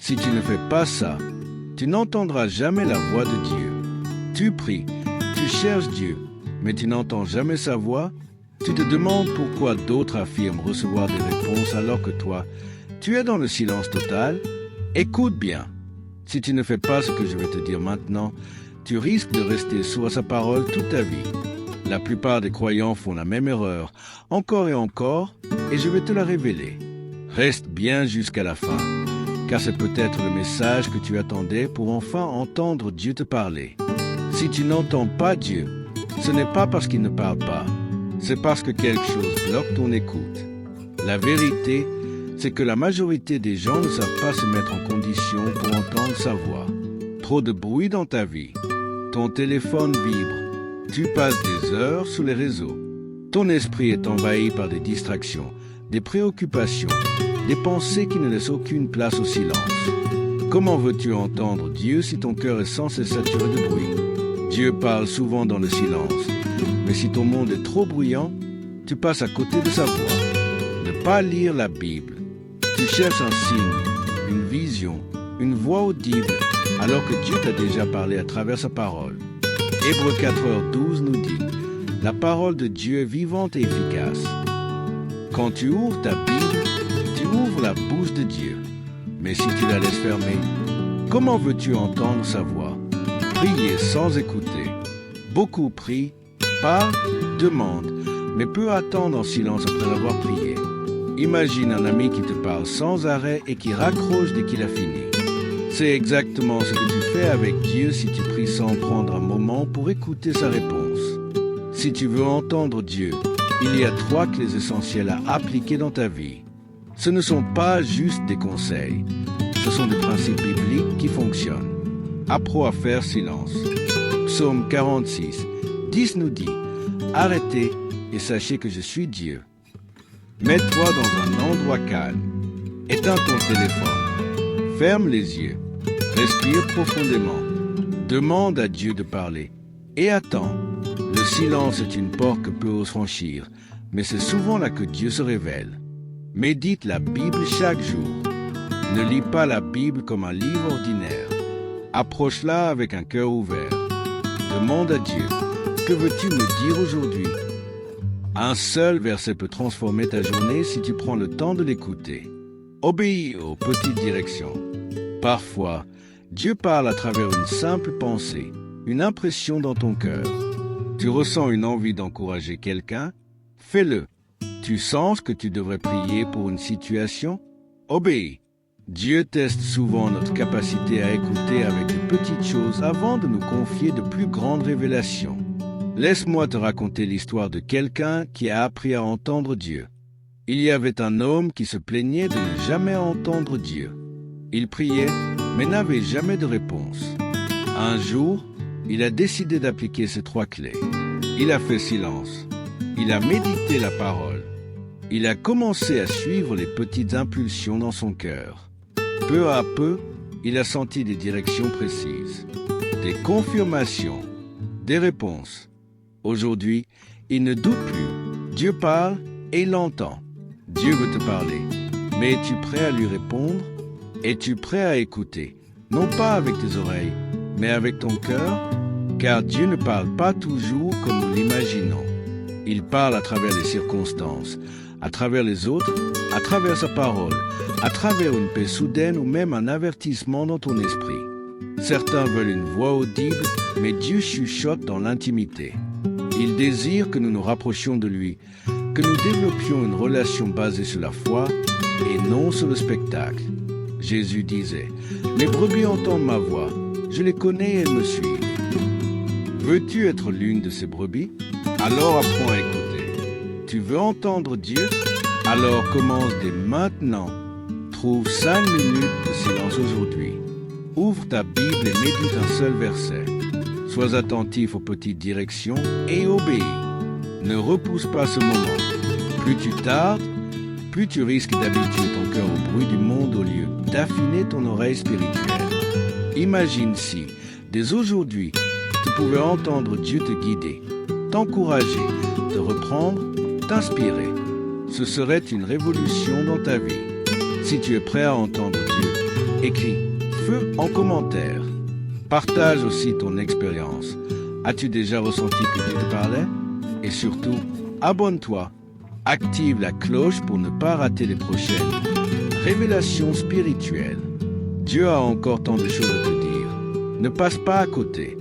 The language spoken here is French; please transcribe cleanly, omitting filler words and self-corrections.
Si tu ne fais pas ça, tu n'entendras jamais la voix de Dieu. Tu pries, tu cherches Dieu, mais tu n'entends jamais sa voix. Tu te demandes pourquoi d'autres affirment recevoir des réponses alors que toi, tu es dans le silence total. Écoute bien. Si tu ne fais pas ce que je vais te dire maintenant, tu risques de rester sourd à sa parole toute ta vie. La plupart des croyants font la même erreur, encore et encore, et je vais te la révéler. Reste bien jusqu'à la fin, car c'est peut-être le message que tu attendais pour enfin entendre Dieu te parler. Si tu n'entends pas Dieu, ce n'est pas parce qu'il ne parle pas, c'est parce que quelque chose bloque ton écoute. La vérité, c'est que la majorité des gens ne savent pas se mettre en condition pour entendre sa voix. Trop de bruit dans ta vie. Ton téléphone vibre. Tu passes des heures sur les réseaux. Ton esprit est envahi par des distractions, des préoccupations, des pensées qui ne laissent aucune place au silence. Comment veux-tu entendre Dieu si ton cœur est sans cesse saturé de bruit? Dieu parle souvent dans le silence, mais si ton monde est trop bruyant, tu passes à côté de sa voix. Ne pas lire la Bible. Tu cherches un signe, une vision, une voix audible, alors que Dieu t'a déjà parlé à travers sa parole. Hébreux 4h12 nous dit « La parole de Dieu est vivante et efficace. » Quand tu ouvres ta Bible, tu ouvres la bouche de Dieu. Mais si tu la laisses fermer, comment veux-tu entendre sa voix? Prier sans écouter. Beaucoup prient, parlent, demandent, mais peu attendent en silence après avoir prié. Imagine un ami qui te parle sans arrêt et qui raccroche dès qu'il a fini. C'est exactement ce que tu fais avec Dieu si tu pries sans prendre un moment pour écouter sa réponse. Si tu veux entendre Dieu, il y a 3 clés essentielles à appliquer dans ta vie. Ce ne sont pas juste des conseils, ce sont des principes bibliques qui fonctionnent. Apprends à faire silence. Psaume 46, 10 nous dit « Arrêtez et sachez que je suis Dieu. » Mets-toi dans un endroit calme. Éteins ton téléphone. Ferme les yeux. Respire profondément. Demande à Dieu de parler. Et attends. Le silence est une porte que peu osent franchir, mais c'est souvent là que Dieu se révèle. Médite la Bible chaque jour. Ne lis pas la Bible comme un livre ordinaire. Approche-la avec un cœur ouvert. Demande à Dieu, que veux-tu me dire aujourd'hui? Un seul verset peut transformer ta journée si tu prends le temps de l'écouter. Obéis aux petites directions. Parfois, Dieu parle à travers une simple pensée, une impression dans ton cœur. Tu ressens une envie d'encourager quelqu'un? Fais-le. Tu sens que tu devrais prier pour une situation? Obéis. Dieu teste souvent notre capacité à écouter avec de petites choses avant de nous confier de plus grandes révélations. Laisse-moi te raconter l'histoire de quelqu'un qui a appris à entendre Dieu. Il y avait un homme qui se plaignait de ne jamais entendre Dieu. Il priait, mais n'avait jamais de réponse. Un jour, il a décidé d'appliquer ces 3 clés. Il a fait silence. Il a médité la parole. Il a commencé à suivre les petites impulsions dans son cœur. Peu à peu, il a senti des directions précises, des confirmations, des réponses. Aujourd'hui, il ne doute plus. Dieu parle et il l'entend. Dieu veut te parler. Mais es-tu prêt à lui répondre? Es-tu prêt à écouter? Non pas avec tes oreilles, mais avec ton cœur? Car Dieu ne parle pas toujours comme nous l'imaginons. Il parle à travers les circonstances, à travers les autres, à travers sa parole, à travers une paix soudaine ou même un avertissement dans ton esprit. Certains veulent une voix audible, mais Dieu chuchote dans l'intimité. Il désire que nous nous rapprochions de lui, que nous développions une relation basée sur la foi et non sur le spectacle. Jésus disait « Mes brebis entendent ma voix, je les connais et elles me suivent. » Veux-tu être l'une de ces brebis? Alors apprends à écouter. Tu veux entendre Dieu? Alors commence dès maintenant. Trouve 5 minutes de silence aujourd'hui. Ouvre ta Bible et médite un seul verset. Sois attentif aux petites directions et obéis. Ne repousse pas ce moment. Plus tu tardes, plus tu risques d'habituer ton cœur au bruit du monde au lieu d'affiner ton oreille spirituelle. Imagine si, dès aujourd'hui, tu pouvais entendre Dieu te guider, t'encourager, te reprendre, t'inspirer. Ce serait une révolution dans ta vie. Si tu es prêt à entendre Dieu, Écris feu en commentaire. Partage aussi ton expérience. As-tu déjà ressenti que Dieu te parlait? Et surtout, abonne-toi. Active la cloche pour ne pas rater les prochaines révélations spirituelles. Dieu a encore tant de choses à te dire. Ne passe pas à côté.